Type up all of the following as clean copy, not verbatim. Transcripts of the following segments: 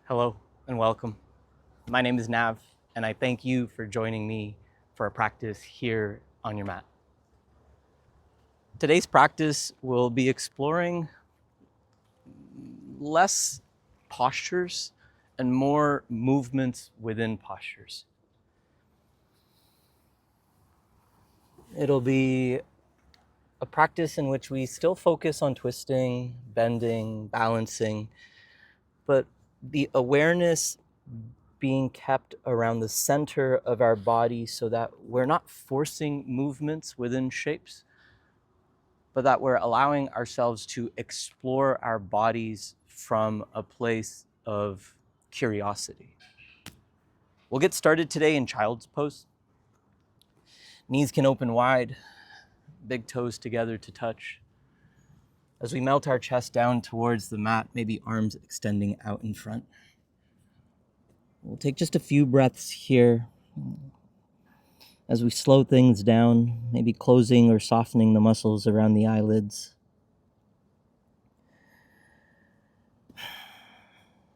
Hello and welcome. My name is Nav, and I thank you for joining me for a practice here on your mat. Today's practice will be exploring less postures and more movements within postures. It'll be a practice in which we still focus on twisting, bending, balancing, but the awareness being kept around the center of our body so that we're not forcing movements within shapes, but that we're allowing ourselves to explore our bodies from a place of curiosity. We'll get started today in child's pose. Knees can open wide, big toes together to touch. As we melt our chest down towards the mat, maybe arms extending out in front. We'll take just a few breaths here as we slow things down, maybe closing or softening the muscles around the eyelids.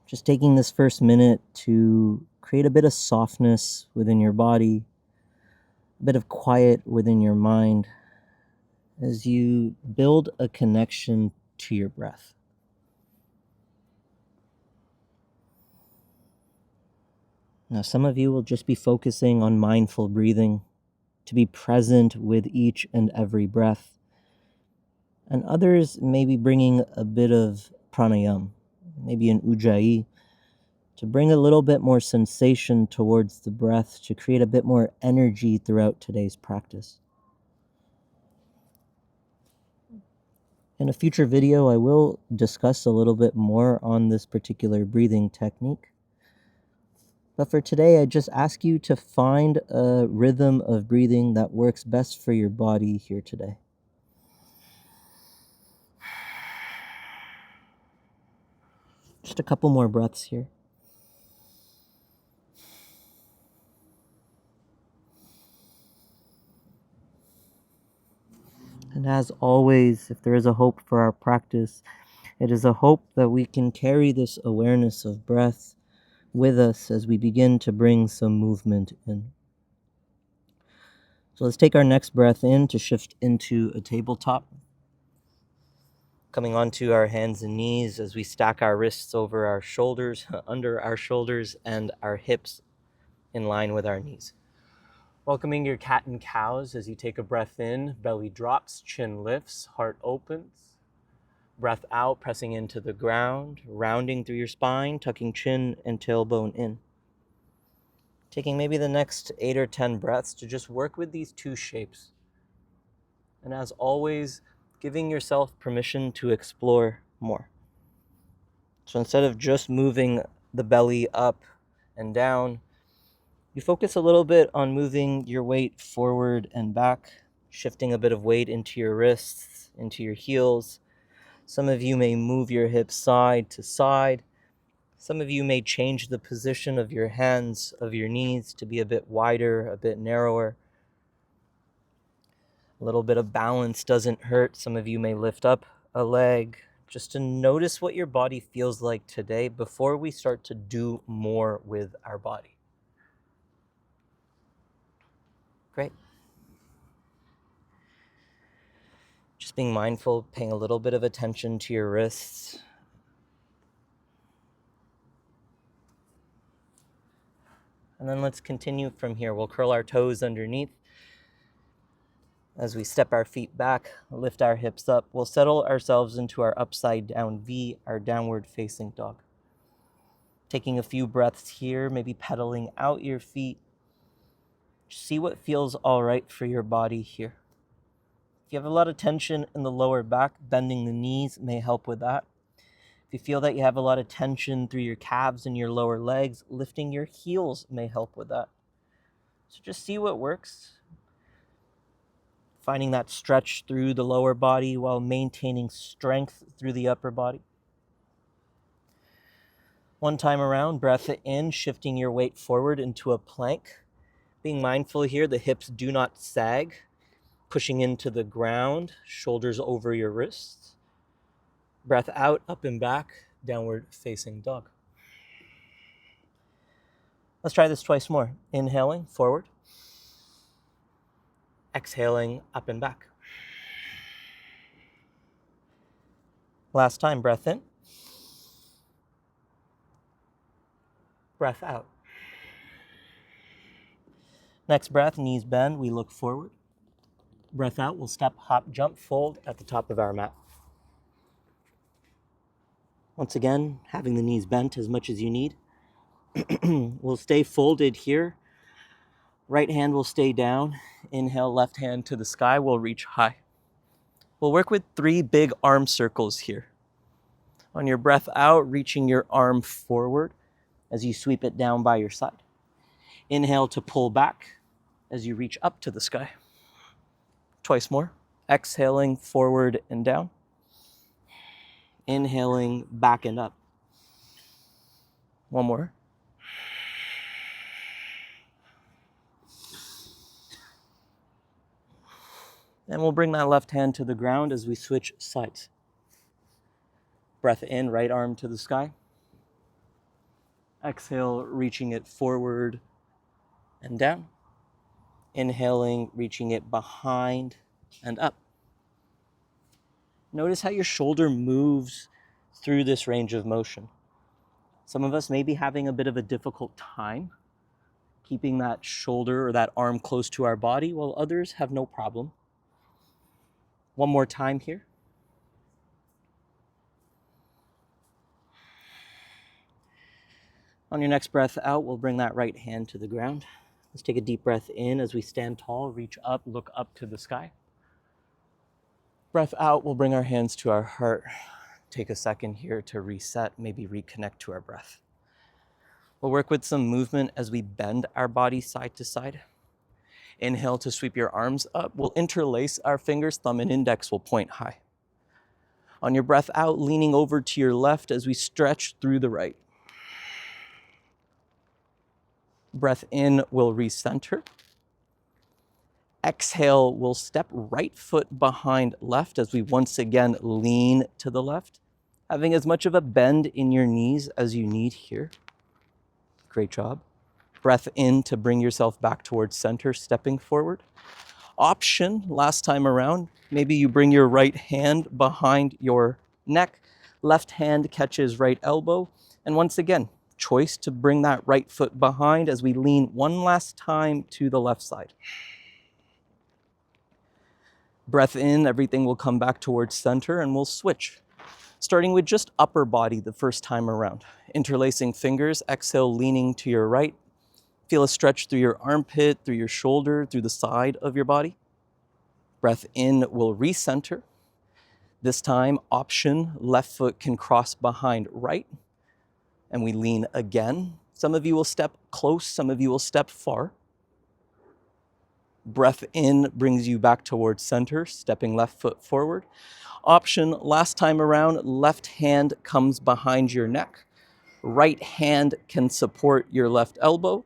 Just taking this first minute to create a bit of softness within your body, a bit of quiet within your mind as you build a connection to your breath. Now, some of you will just be focusing on mindful breathing, to be present with each and every breath. And others may be bringing a bit of pranayama, maybe an ujjayi, to bring a little bit more sensation towards the breath, to create a bit more energy throughout today's practice. In a future video, I will discuss a little bit more on this particular breathing technique. But for today, I just ask you to find a rhythm of breathing that works best for your body here today. Just a couple more breaths here. And as always, if there is a hope for our practice, it is a hope that we can carry this awareness of breath with us as we begin to bring some movement in. So let's take our next breath in to shift into a tabletop. Coming onto our hands and knees as we stack our wrists over our shoulders, under our shoulders, and our hips in line with our knees. Welcoming your cat and cows as you take a breath in, belly drops, chin lifts, heart opens. Breath out, pressing into the ground, rounding through your spine, tucking chin and tailbone in. Taking maybe the next 8 or 10 breaths to just work with these two shapes. And as always, giving yourself permission to explore more. So instead of just moving the belly up and down, you focus a little bit on moving your weight forward and back, shifting a bit of weight into your wrists, into your heels. Some of you may move your hips side to side. Some of you may change the position of your hands, of your knees to be a bit wider, a bit narrower. A little bit of balance doesn't hurt. Some of you may lift up a leg just to notice what your body feels like today before we start to do more with our body. Great. Just being mindful, paying a little bit of attention to your wrists. And then let's continue from here. We'll curl our toes underneath. As we step our feet back, lift our hips up, we'll settle ourselves into our upside down V, our downward facing dog. Taking a few breaths here, maybe pedaling out your feet. See what feels all right for your body here. If you have a lot of tension in the lower back, bending the knees may help with that. If you feel that you have a lot of tension through your calves and your lower legs, lifting your heels may help with that. So just see what works. Finding that stretch through the lower body while maintaining strength through the upper body. One time around, breath in, shifting your weight forward into a plank. Being mindful here, the hips do not sag. Pushing into the ground, shoulders over your wrists. Breath out, up and back, downward facing dog. Let's try this twice more. Inhaling, forward. Exhaling, up and back. Last time, breath in. Breath out. Next breath, knees bend, we look forward. Breath out, we'll step, hop, jump, fold at the top of our mat. Once again, having the knees bent as much as you need. We'll stay folded here. Right hand will stay down. Inhale, left hand to the sky, we'll reach high. We'll work with 3 big arm circles here. On your breath out, reaching your arm forward as you sweep it down by your side. Inhale to pull back as you reach up to the sky. Twice more. Exhaling forward and down. Inhaling back and up. One more. And we'll bring that left hand to the ground as we switch sides. Breath in, right arm to the sky. Exhale, reaching it forward and down. Inhaling, reaching it behind and up. Notice how your shoulder moves through this range of motion. Some of us may be having a bit of a difficult time keeping that shoulder or that arm close to our body, while others have no problem. One more time here. On your next breath out, we'll bring that right hand to the ground. Let's take a deep breath in as we stand tall, reach up, look up to the sky. Breath out, we'll bring our hands to our heart. Take a second here to reset, maybe reconnect to our breath. We'll work with some movement as we bend our body side to side. Inhale to sweep your arms up. We'll interlace our fingers, thumb and index will point high. On your breath out, leaning over to your left as we stretch through the right. Breath in, we'll recenter. Exhale, we'll step right foot behind left as we once again lean to the left, having as much of a bend in your knees as you need here. Great job. Breath in to bring yourself back towards center, stepping forward. Option, last time around, maybe you bring your right hand behind your neck, left hand catches right elbow, and once again, choice to bring that right foot behind as we lean one last time to the left side. Breath in, everything will come back towards center and we'll switch. Starting with just upper body the first time around. Interlacing fingers, exhale, leaning to your right. Feel a stretch through your armpit, through your shoulder, through the side of your body. Breath in will recenter. This time, option, left foot can cross behind right. And we lean again. Some of you will step close, some of you will step far. Breath in brings you back towards center, stepping left foot forward. Option, last time around, left hand comes behind your neck. Right hand can support your left elbow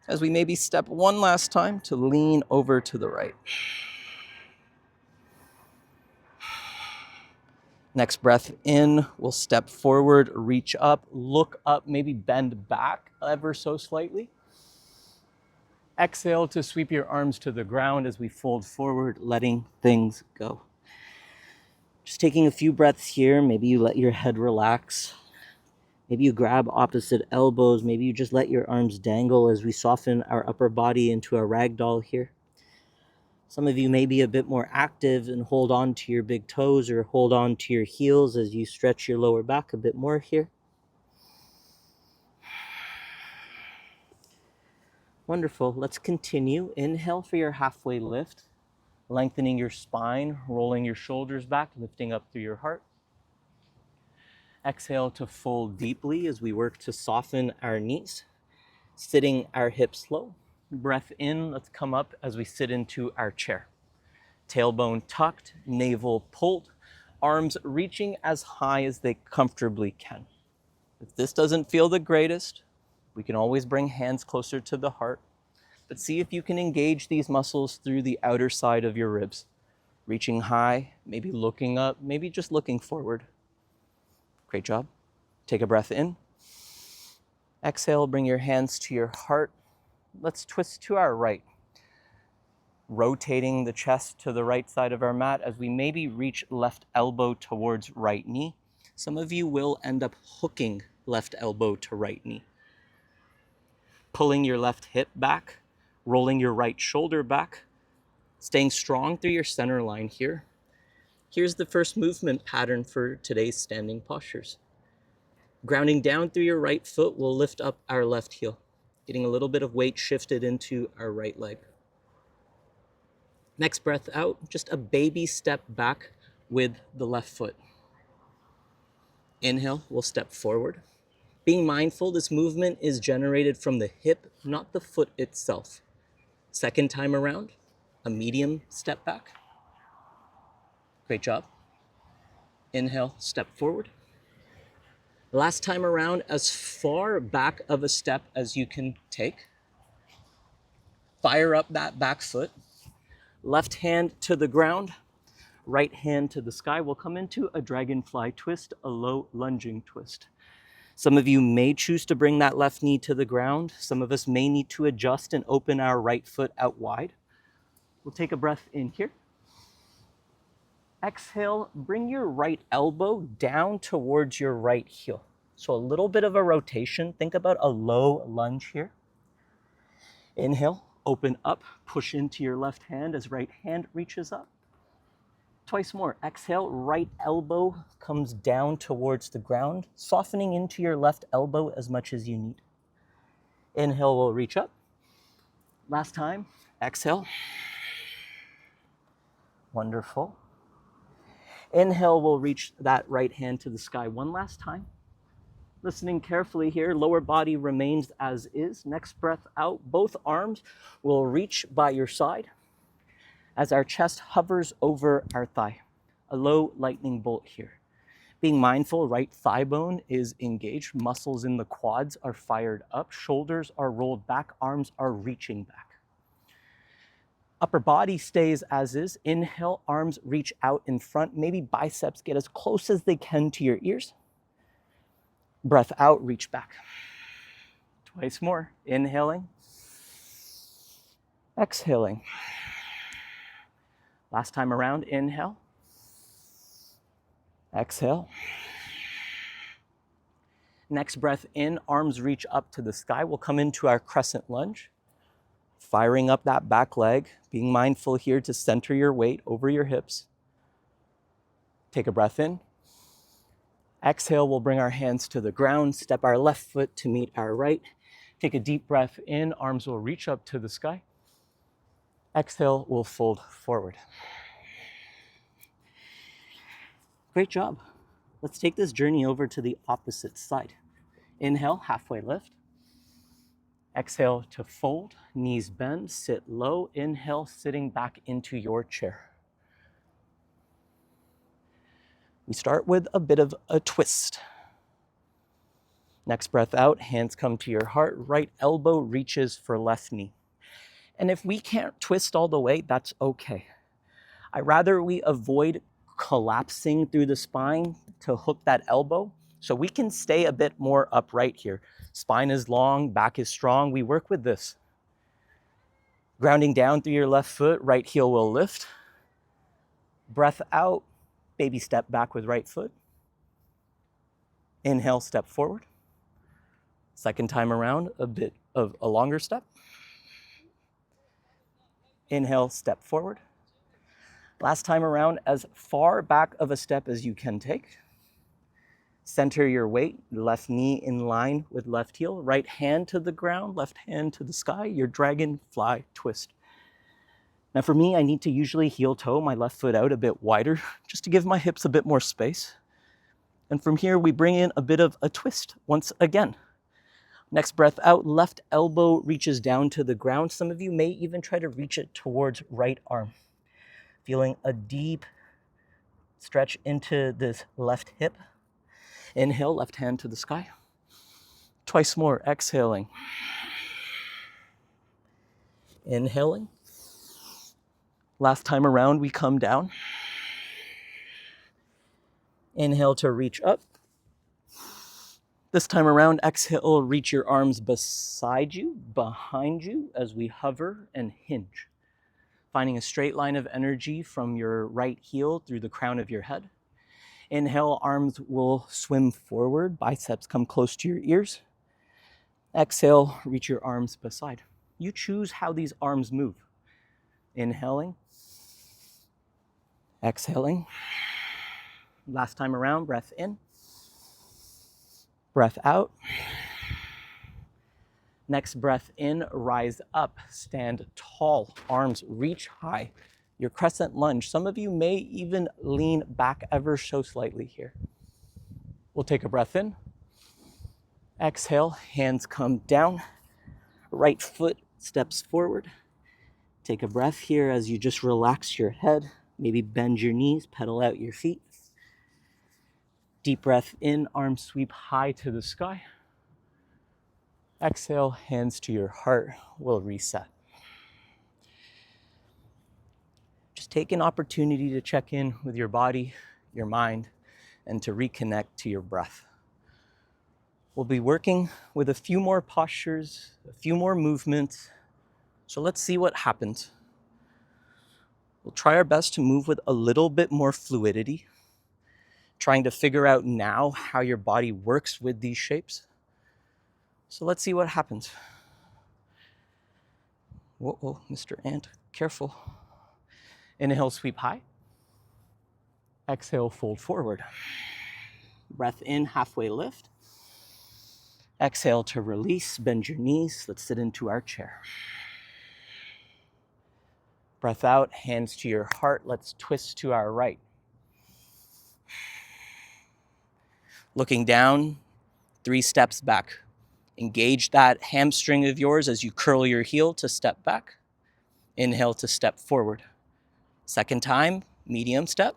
as we maybe step one last time to lean over to the right. Next breath in, we'll step forward, reach up, look up, maybe bend back ever so slightly. Exhale to sweep your arms to the ground as we fold forward, letting things go. Just taking a few breaths here. Maybe you let your head relax. Maybe you grab opposite elbows. Maybe you just let your arms dangle as we soften our upper body into a ragdoll here. Some of you may be a bit more active and hold on to your big toes or hold on to your heels as you stretch your lower back a bit more here. Wonderful. Let's continue. Inhale for your halfway lift, lengthening your spine, rolling your shoulders back, lifting up through your heart. Exhale to fold deeply as we work to soften our knees, sitting our hips low. Breath in, let's come up as we sit into our chair. Tailbone tucked, navel pulled, arms reaching as high as they comfortably can. If this doesn't feel the greatest, we can always bring hands closer to the heart, but see if you can engage these muscles through the outer side of your ribs. Reaching high, maybe looking up, maybe just looking forward. Great job. Take a breath in. Exhale, bring your hands to your heart. Let's twist to our right, rotating the chest to the right side of our mat as we maybe reach left elbow towards right knee. Some of you will end up hooking left elbow to right knee. Pulling your left hip back, rolling your right shoulder back, staying strong through your center line here. Here's the first movement pattern for today's standing postures. Grounding down through your right foot will lift up our left heel, getting a little bit of weight shifted into our right leg. Next breath out, just a baby step back with the left foot. Inhale, we'll step forward. Being mindful, this movement is generated from the hip, not the foot itself. Second time around, a medium step back. Great job. Inhale, step forward. Last time around, as far back of a step as you can take. Fire up that back foot. Left hand to the ground, right hand to the sky. We'll come into a dragonfly twist, a low lunging twist. Some of you may choose to bring that left knee to the ground. Some of us may need to adjust and open our right foot out wide. We'll take a breath in here. Exhale, bring your right elbow down towards your right heel. So a little bit of a rotation. Think about a low lunge here. Inhale, open up, push into your left hand as right hand reaches up. Twice more. Exhale, right elbow comes down towards the ground, softening into your left elbow as much as you need. Inhale, we'll reach up. Last time, exhale. Wonderful. Inhale, we'll reach that right hand to the sky one last time. Listening carefully here, lower body remains as is. Next breath out, both arms will reach by your side as our chest hovers over our thigh. A low lightning bolt here. Being mindful, right thigh bone is engaged. Muscles in the quads are fired up. Shoulders are rolled back. Arms are reaching back. Upper body stays as is. Inhale, arms reach out in front. Maybe biceps get as close as they can to your ears. Breath out, reach back. Twice more. Inhaling. Exhaling. Last time around, inhale. Exhale. Next breath in, arms reach up to the sky. We'll come into our crescent lunge. Firing up that back leg, being mindful here to center your weight over your hips. Take a breath in. Exhale, we'll bring our hands to the ground, step our left foot to meet our right. Take a deep breath in, arms will reach up to the sky. Exhale, we'll fold forward. Great job. Let's take this journey over to the opposite side. Inhale, halfway lift. Exhale to fold, knees bend, sit low. Inhale, sitting back into your chair. We start with a bit of a twist. Next breath out, hands come to your heart, right elbow reaches for left knee. And if we can't twist all the way, that's okay. I'd rather we avoid collapsing through the spine to hook that elbow, so we can stay a bit more upright here. Spine is long, back is strong. We work with this. Grounding down through your left foot, right heel will lift. Breath out, baby step back with right foot. Inhale, step forward. Second time around, a bit of a longer step. Inhale, step forward. Last time around, as far back of a step as you can take. Center your weight, left knee in line with left heel, right hand to the ground, left hand to the sky, your dragonfly twist. Now for me, I need to usually heel toe my left foot out a bit wider, just to give my hips a bit more space. And from here, we bring in a bit of a twist once again. Next breath out, left elbow reaches down to the ground. Some of you may even try to reach it towards right arm. Feeling a deep stretch into this left hip. Inhale, left hand to the sky. Twice more, exhaling. Inhaling. Last time around, we come down. Inhale to reach up. This time around, exhale, reach your arms beside you, behind you, as we hover and hinge. Finding a straight line of energy from your right heel through the crown of your head. Inhale, arms will swim forward, biceps come close to your ears. Exhale, reach your arms beside. You choose how these arms move. Inhaling, exhaling. Last time around, breath in, breath out. Next breath in, rise up, stand tall, arms reach high. Your crescent lunge. Some of you may even lean back ever so slightly here. We'll take a breath in. Exhale, hands come down. Right foot steps forward. Take a breath here as you just relax your head. Maybe bend your knees, pedal out your feet. Deep breath in, arms sweep high to the sky. Exhale, hands to your heart. We'll reset. Just take an opportunity to check in with your body, your mind, and to reconnect to your breath. We'll be working with a few more postures, a few more movements. So let's see what happens. We'll try our best to move with a little bit more fluidity, trying to figure out now how your body works with these shapes. So let's see what happens. Whoa, Mr. Ant, careful. Inhale, sweep high. Exhale, fold forward. Breath in, halfway lift. Exhale to release, bend your knees. Let's sit into our chair. Breath out, hands to your heart. Let's twist to our right. Looking down, 3 steps back. Engage that hamstring of yours as you curl your heel to step back. Inhale to step forward. Second time, medium step.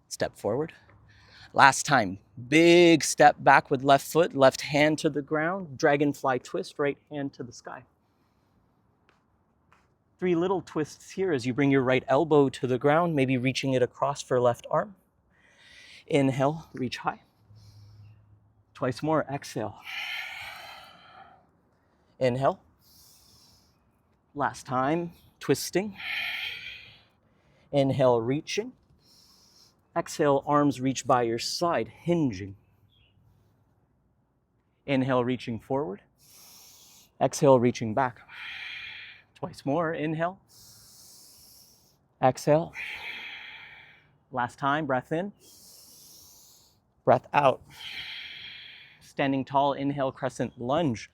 Step forward. Last time, big step back with left foot, left hand to the ground, dragonfly twist, right hand to the sky. 3 little twists here as you bring your right elbow to the ground, maybe reaching it across for left arm. Inhale, reach high. Twice more, exhale. Inhale. Last time, twisting. Inhale, reaching. Exhale, arms reach by your side, hinging. Inhale, reaching forward. Exhale, reaching back. Twice more, inhale. Exhale. Last time, breath in. Breath out. Standing tall, inhale, crescent lunge.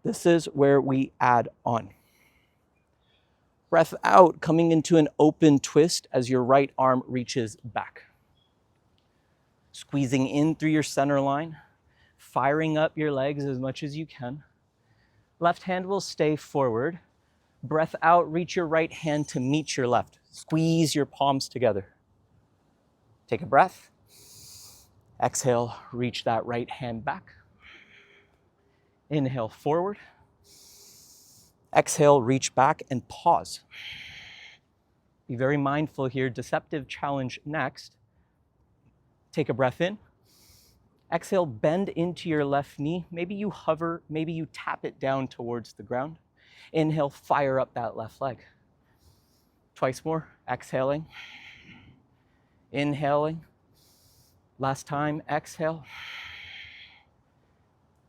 This is where we add on. Breath out, coming into an open twist as your right arm reaches back. Squeezing in through your center line, firing up your legs as much as you can. Left hand will stay forward. Breath out, reach your right hand to meet your left. Squeeze your palms together. Take a breath. Exhale, reach that right hand back. Inhale, forward. Exhale, reach back and pause. Be very mindful here. Deceptive challenge next. Take a breath in. Exhale, bend into your left knee. Maybe you hover, maybe you tap it down towards the ground. Inhale, fire up that left leg. Twice more, exhaling. Inhaling. Last time, exhale.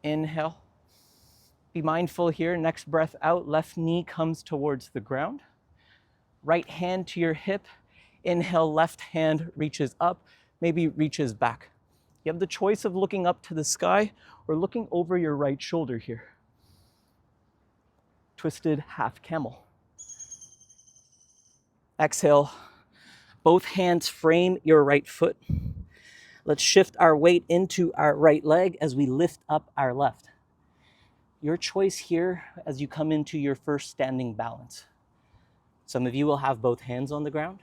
Inhale. Be mindful here, next breath out, left knee comes towards the ground. Right hand to your hip. Inhale, left hand reaches up, maybe reaches back. You have the choice of looking up to the sky or looking over your right shoulder here. Twisted half camel. Exhale, both hands frame your right foot. Let's shift our weight into our right leg as we lift up our left. Your choice here as you come into your first standing balance. Some of you will have both hands on the ground.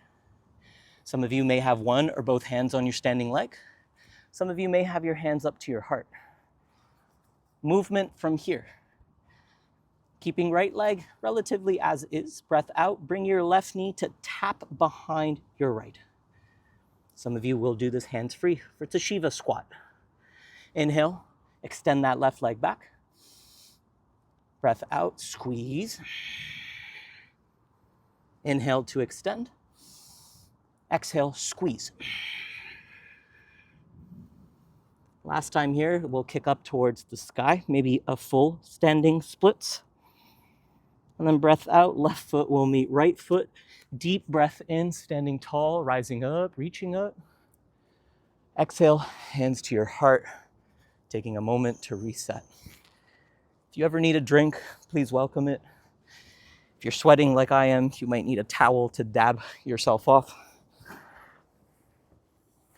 Some of you may have one or both hands on your standing leg. Some of you may have your hands up to your heart. Movement from here. Keeping right leg relatively as is. Breath out, bring your left knee to tap behind your right. Some of you will do this hands-free. It's a Shiva squat. Inhale, extend that left leg back. Breath out, squeeze. Inhale to extend. Exhale, squeeze. Last time here, we'll kick up towards the sky, maybe a full standing splits. And then breath out, left foot will meet right foot. Deep breath in, standing tall, rising up, reaching up. Exhale, hands to your heart, taking a moment to reset. If you ever need a drink, please welcome it. If you're sweating like I am, you might need a towel to dab yourself off.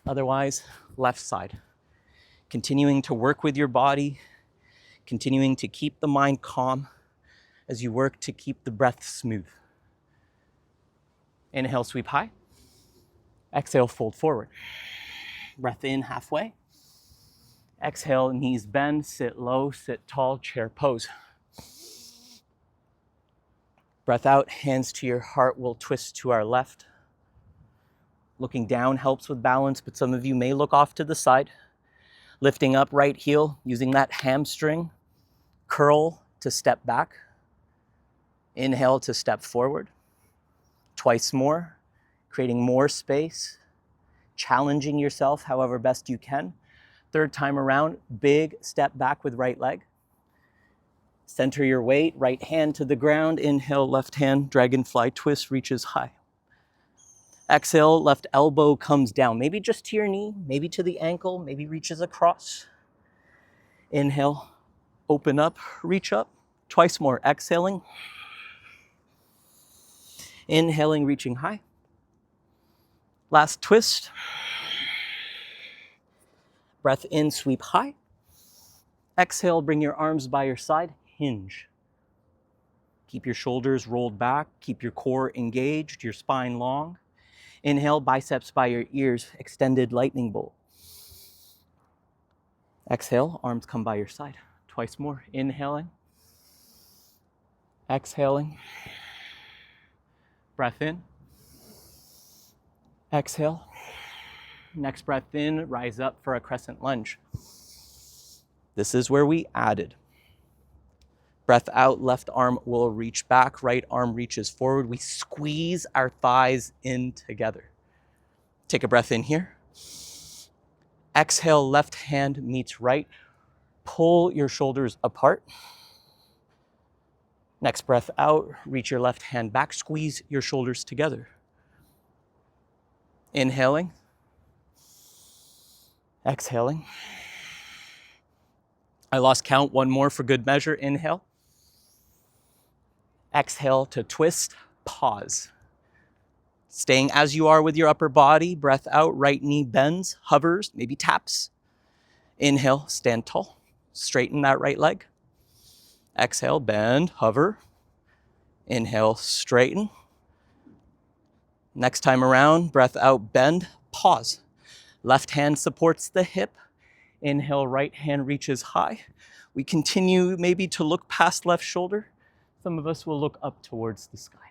Otherwise, left side. Continuing to work with your body, continuing to keep the mind calm as you work to keep the breath smooth. Inhale, sweep high. Exhale, fold forward. Breath in halfway. Exhale, knees bend, sit low, sit tall, chair pose. Breath out, hands to your heart, will twist to our left. Looking down helps with balance, but some of you may look off to the side. Lifting up right heel, using that hamstring. Curl to step back. Inhale to step forward. Twice more, creating more space. Challenging yourself however best you can. Third time around, big step back with right leg. Center your weight, right hand to the ground. Inhale, left hand, dragonfly twist, reaches high. Exhale, left elbow comes down, maybe just to your knee, maybe to the ankle, maybe reaches across. Inhale, open up, reach up. Twice more, exhaling. Inhaling, reaching high. Last twist. Breath in, sweep high. Exhale, bring your arms by your side, hinge. Keep your shoulders rolled back, keep your core engaged, your spine long. Inhale, biceps by your ears, extended lightning bolt. Exhale, arms come by your side. Twice more, inhaling. Exhaling. Breath in. Exhale. Next breath in, rise up for a crescent lunge. This is where we added. Breath out, left arm will reach back, right arm reaches forward. We squeeze our thighs in together. Take a breath in here. Exhale, left hand meets right. Pull your shoulders apart. Next breath out, reach your left hand back, squeeze your shoulders together. Inhaling. Exhaling. I lost count, one more for good measure. Inhale. Exhale to twist, pause. Staying as you are with your upper body, breath out, right knee bends, hovers, maybe taps. Inhale, stand tall, straighten that right leg. Exhale, bend, hover. Inhale, straighten. Next time around, breath out, bend, pause. Left hand supports the hip. Inhale, right hand reaches high. We continue maybe to look past left shoulder. Some of us will look up towards the sky.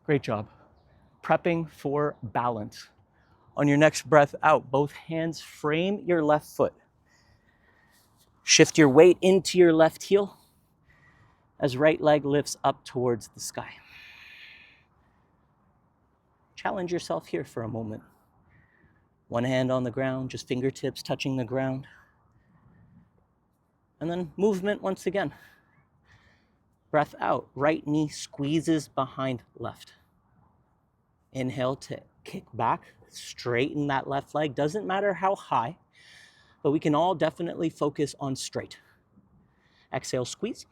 Great job. Prepping for balance. On your next breath out, both hands frame your left foot. Shift your weight into your left heel as right leg lifts up towards the sky. Challenge yourself here for a moment. One hand on the ground, just fingertips touching the ground. And then movement once again. Breath out, right knee squeezes behind left. Inhale to kick back, straighten that left leg. Doesn't matter how high, but we can all definitely focus on straight. Exhale, squeeze.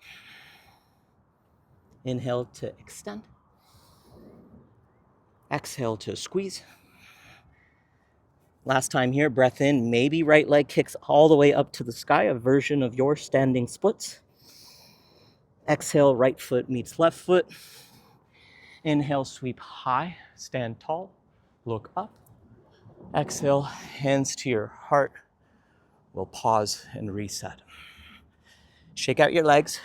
Inhale to extend. Exhale to squeeze. Last time here, breath in, maybe right leg kicks all the way up to the sky, a version of your standing splits. Exhale, right foot meets left foot. Inhale, sweep high, stand tall, look up. Exhale, hands to your heart. We'll pause and reset. Shake out your legs.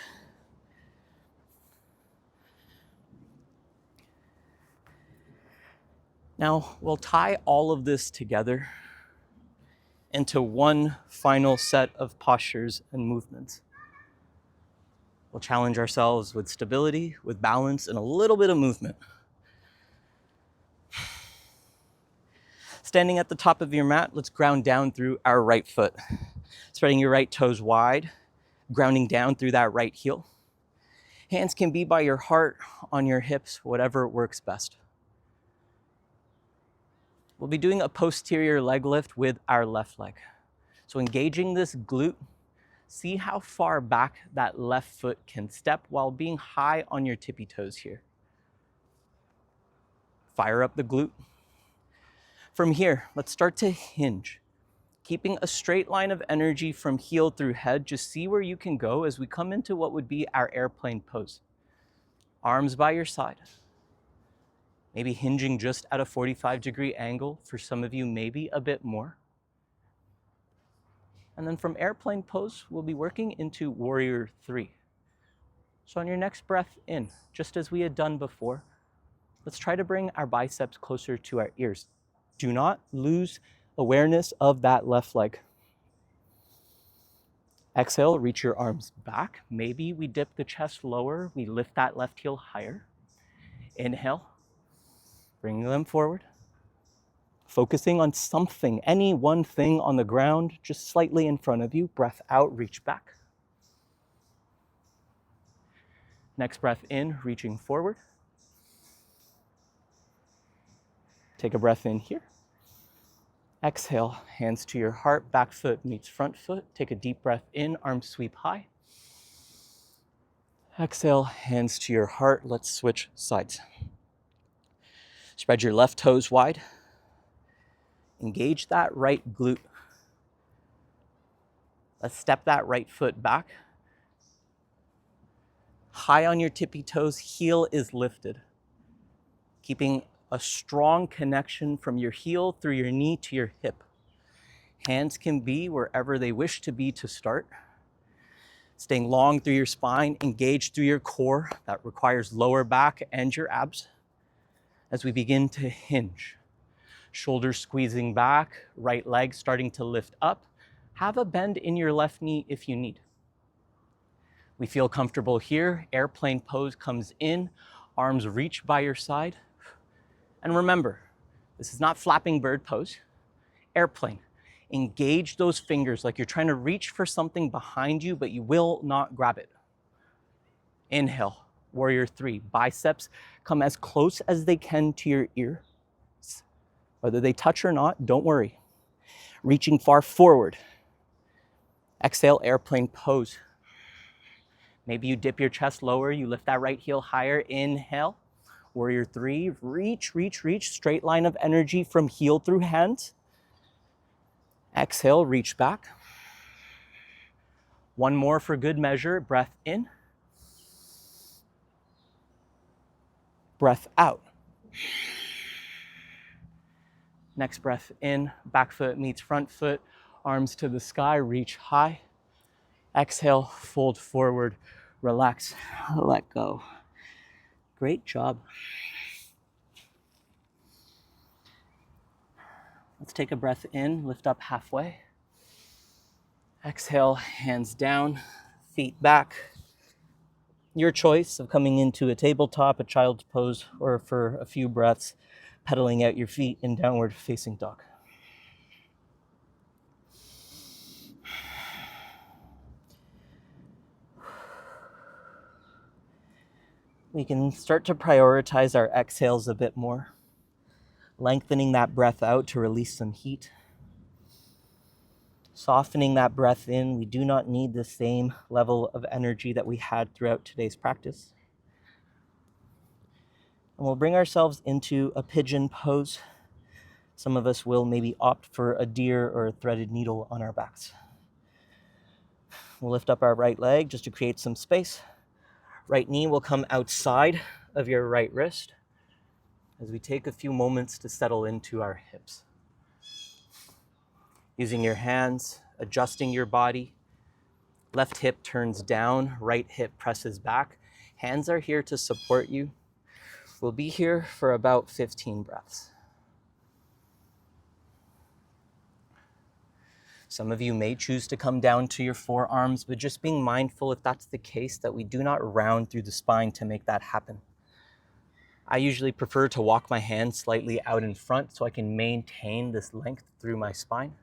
Now, we'll tie all of this together into one final set of postures and movements. We'll challenge ourselves with stability, with balance, and a little bit of movement. Standing at the top of your mat, let's ground down through our right foot. Spreading your right toes wide, grounding down through that right heel. Hands can be by your heart, on your hips, whatever works best. We'll be doing a posterior leg lift with our left leg. So engaging this glute, see how far back that left foot can step while being high on your tippy toes here. Fire up the glute. From here, let's start to hinge. Keeping a straight line of energy from heel through head, just see where you can go as we come into what would be our airplane pose. Arms by your side. Maybe hinging just at a 45-degree angle. For some of you, maybe a bit more. And then from airplane pose, we'll be working into warrior 3. So on your next breath in, just as we had done before, let's try to bring our biceps closer to our ears. Do not lose awareness of that left leg. Exhale, reach your arms back. Maybe we dip the chest lower. We lift that left heel higher. Inhale, bring them forward. Focusing on something, any one thing on the ground, just slightly in front of you. Breath out, reach back. Next breath in, reaching forward. Take a breath in here. Exhale, hands to your heart, back foot meets front foot. Take a deep breath in, arms sweep high. Exhale, hands to your heart. Let's switch sides. Spread your left toes wide. Engage that right glute. Let's step that right foot back. High on your tippy toes, heel is lifted. Keeping a strong connection from your heel through your knee to your hip. Hands can be wherever they wish to be to start. Staying long through your spine, engaged through your core. That requires lower back and your abs. As we begin to hinge. Shoulders squeezing back, right leg starting to lift up. Have a bend in your left knee if you need. We feel comfortable here. Airplane pose comes in, arms reach by your side. And remember, this is not flapping bird pose. Airplane. Engage those fingers like you're trying to reach for something behind you, but you will not grab it. Inhale, warrior 3. Biceps come as close as they can to your ear. Whether they touch or not, don't worry. Reaching far forward. Exhale, airplane pose. Maybe you dip your chest lower, you lift that right heel higher. Inhale, warrior 3. Reach, reach, reach. Straight line of energy from heel through hands. Exhale, reach back. One more for good measure. Breath in. Breath out. Next breath in, back foot meets front foot, arms to the sky, reach high. Exhale, fold forward, relax, let go. Great job. Let's take a breath in, lift up halfway. Exhale, hands down, feet back. Your choice of coming into a tabletop, a child's pose, or for a few breaths, pedaling out your feet in downward facing dog. We can start to prioritize our exhales a bit more, lengthening that breath out to release some heat. Softening that breath in, we do not need the same level of energy that we had throughout today's practice. And we'll bring ourselves into a pigeon pose. Some of us will maybe opt for a deer or a threaded needle on our backs. We'll lift up our right leg just to create some space. Right knee will come outside of your right wrist as we take a few moments to settle into our hips. Using your hands, adjusting your body. Left hip turns down, right hip presses back. Hands are here to support you. We'll be here for about 15 breaths. Some of you may choose to come down to your forearms, but just being mindful, if that's the case, that we do not round through the spine to make that happen. I usually prefer to walk my hands slightly out in front so I can maintain this length through my spine.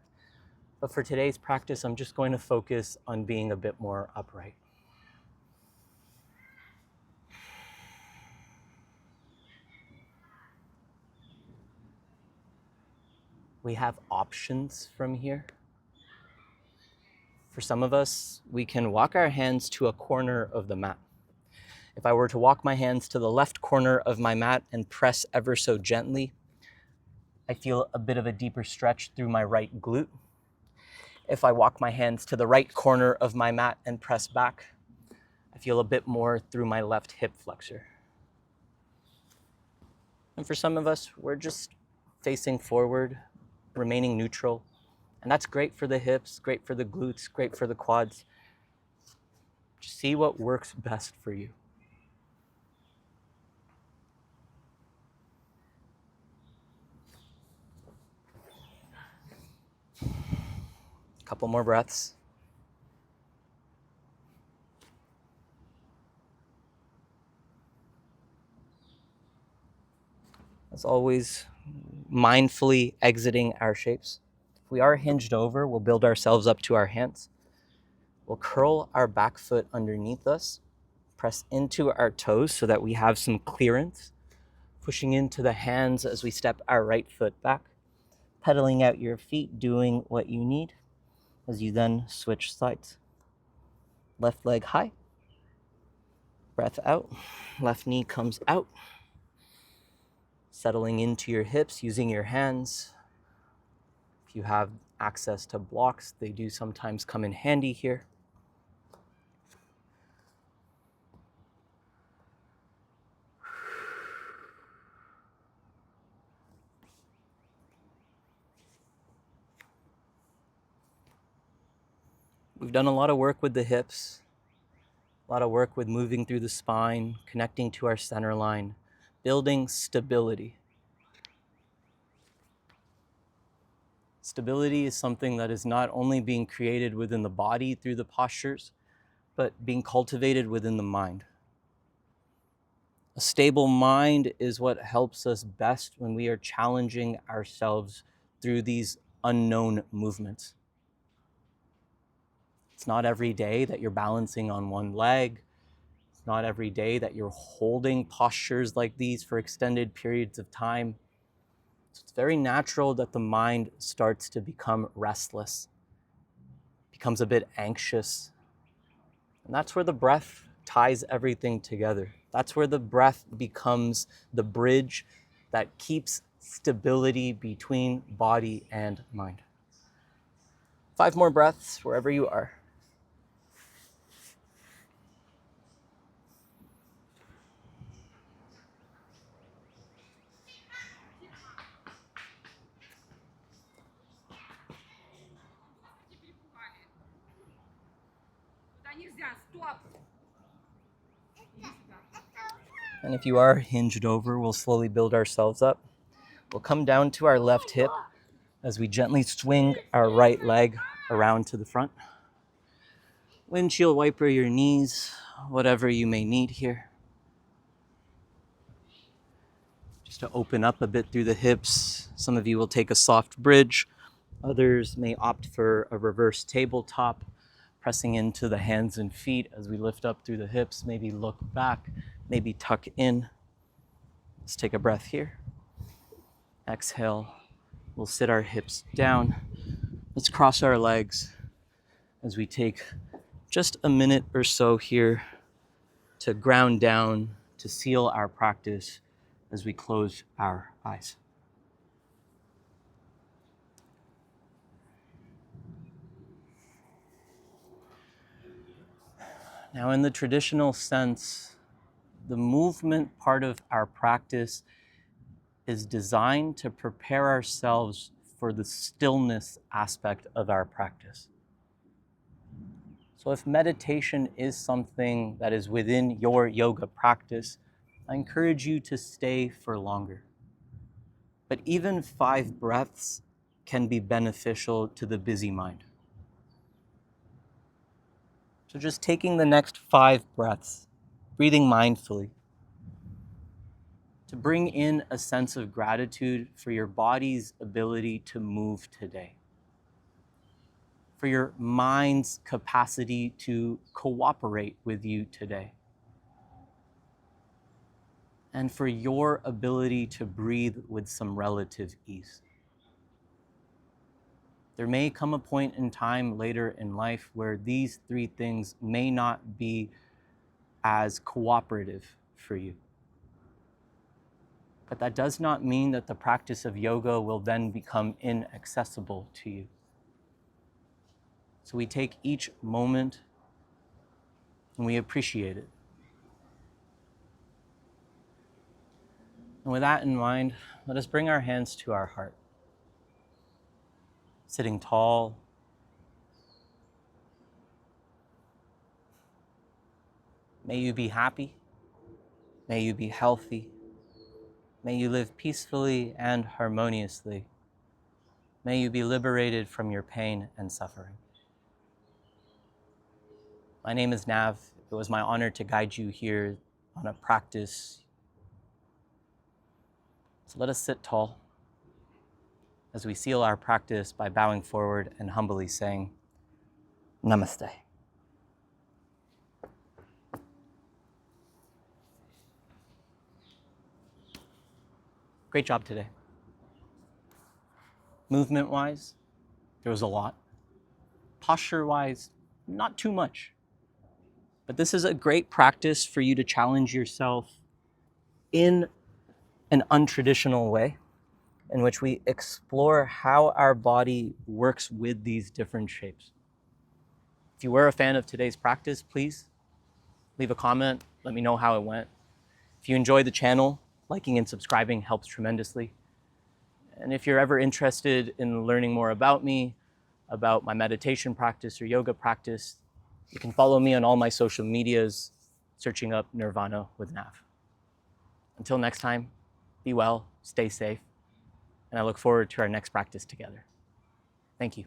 But for today's practice, I'm just going to focus on being a bit more upright. We have options from here. For some of us, we can walk our hands to a corner of the mat. If I were to walk my hands to the left corner of my mat and press ever so gently, I feel a bit of a deeper stretch through my right glute. If I walk my hands to the right corner of my mat and press back, I feel a bit more through my left hip flexor. And for some of us, we're just facing forward, remaining neutral. And that's great for the hips, great for the glutes, great for the quads. Just see what works best for you. A couple more breaths. As always, mindfully exiting our shapes. If we are hinged over, we'll build ourselves up to our hands. We'll curl our back foot underneath us, press into our toes so that we have some clearance, pushing into the hands as we step our right foot back, pedaling out your feet, doing what you need as you then switch sides. Left leg high, breath out, left knee comes out, settling into your hips using your hands. If you have access to blocks, they do sometimes come in handy here. We've done a lot of work with the hips, a lot of work with moving through the spine, connecting to our center line, building stability. Stability is something that is not only being created within the body through the postures, but being cultivated within the mind. A stable mind is what helps us best when we are challenging ourselves through these unknown movements. It's not every day that you're balancing on one leg. It's not every day that you're holding postures like these for extended periods of time. So it's very natural that the mind starts to become restless, becomes a bit anxious. And that's where the breath ties everything together. That's where the breath becomes the bridge that keeps stability between body and mind. 5 more breaths wherever you are. And if you are hinged over, we'll slowly build ourselves up. We'll come down to our left hip as we gently swing our right leg around to the front. Windshield wiper your knees, whatever you may need here. Just to open up a bit through the hips. Some of you will take a soft bridge. Others may opt for a reverse tabletop, pressing into the hands and feet as we lift up through the hips. Maybe look back, maybe tuck in. Let's take a breath here. Exhale. We'll sit our hips down. Let's cross our legs as we take just a minute or so here to ground down, to seal our practice as we close our eyes. Now, in the traditional sense, the movement part of our practice is designed to prepare ourselves for the stillness aspect of our practice. So if meditation is something that is within your yoga practice, I encourage you to stay for longer. But even 5 breaths can be beneficial to the busy mind. So just taking the next 5 breaths, breathing mindfully, to bring in a sense of gratitude for your body's ability to move today, for your mind's capacity to cooperate with you today, and for your ability to breathe with some relative ease. There may come a point in time later in life where these 3 things may not be as cooperative for you. But that does not mean that the practice of yoga will then become inaccessible to you. So we take each moment and we appreciate it. And with that in mind, let us bring our hands to our heart. Sitting tall, may you be happy, may you be healthy, may you live peacefully and harmoniously, may you be liberated from your pain and suffering. My name is Nav. It was my honor to guide you here on a practice. So let us sit tall as we seal our practice by bowing forward and humbly saying, Namaste. Great job today. Movement-wise, there was a lot. Posture-wise, not too much. But this is a great practice for you to challenge yourself in an untraditional way, in which we explore how our body works with these different shapes. If you were a fan of today's practice, please leave a comment. Let me know how it went. If you enjoy the channel, liking and subscribing helps tremendously. And if you're ever interested in learning more about me, about my meditation practice or yoga practice, you can follow me on all my social medias, searching up Nirvana with Nav. Until next time, be well, stay safe, and I look forward to our next practice together. Thank you.